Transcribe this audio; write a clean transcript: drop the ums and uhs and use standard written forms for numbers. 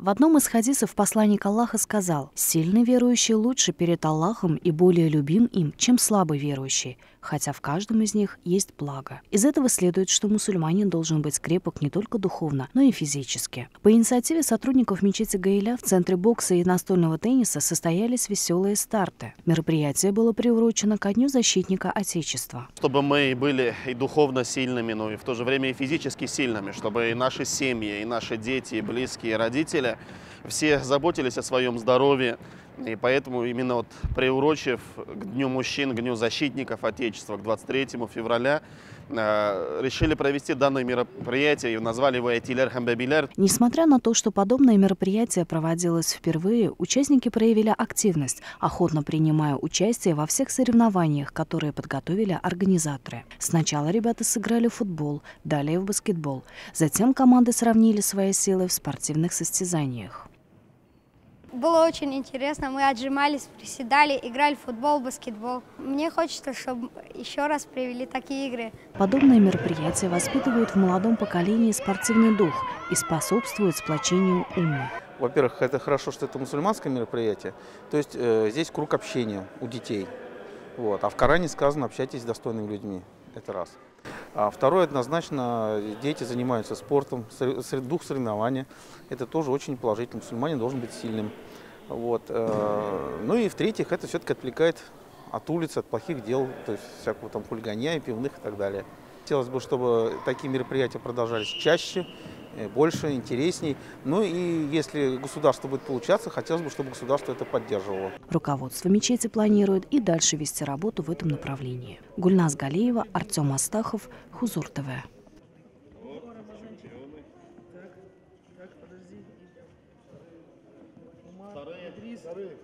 В одном из хадисов посланник Аллаха сказал: «Сильный верующий лучше перед Аллахом и более любим им, чем слабый верующий, хотя в каждом из них есть благо». Из этого следует, что мусульманин должен быть крепок не только духовно, но и физически. По инициативе сотрудников мечети Гаиля в Центре бокса и настольного тенниса состоялись веселые старты. Мероприятие было приурочено ко Дню защитника Отечества. Чтобы мы были и духовно сильными, но и в то же время и физически сильными, чтобы и наши семьи, и наши дети, и близкие, и родители все заботились о своем здоровье. И поэтому именно вот приурочив к Дню мужчин, к Дню защитников Отечества, к 23 февраля, решили провести данное мероприятие и назвали его «Айтилер Хамбабилер». Несмотря на то, что подобное мероприятие проводилось впервые, участники проявили активность, охотно принимая участие во всех соревнованиях, которые подготовили организаторы. Сначала ребята сыграли в футбол, далее в баскетбол. Затем команды сравнили свои силы в спортивных состязаниях. Было очень интересно, мы отжимались, приседали, играли в футбол, баскетбол. Мне хочется, чтобы еще раз провели такие игры. Подобные мероприятия воспитывают в молодом поколении спортивный дух и способствуют сплочению умма. Во-первых, это хорошо, что это мусульманское мероприятие, то есть здесь круг общения у детей. Вот. А в Коране сказано: общайтесь с достойными людьми. Это раз. А второе, однозначно, дети занимаются спортом, дух соревнования. Это тоже очень положительно. Мусульманин должен быть сильным. Вот. Ну и в-третьих, это все-таки отвлекает от улицы, от плохих дел, то есть всякого там хулиганья, пивных и так далее. Хотелось бы, чтобы такие мероприятия продолжались чаще, больше, интересней. Ну и если государство будет получаться, хотелось бы, чтобы государство это поддерживало. Руководство мечети планирует и дальше вести работу в этом направлении. Гульназ Галиева, Артем Астахов, Хузур ТВ. Вторые.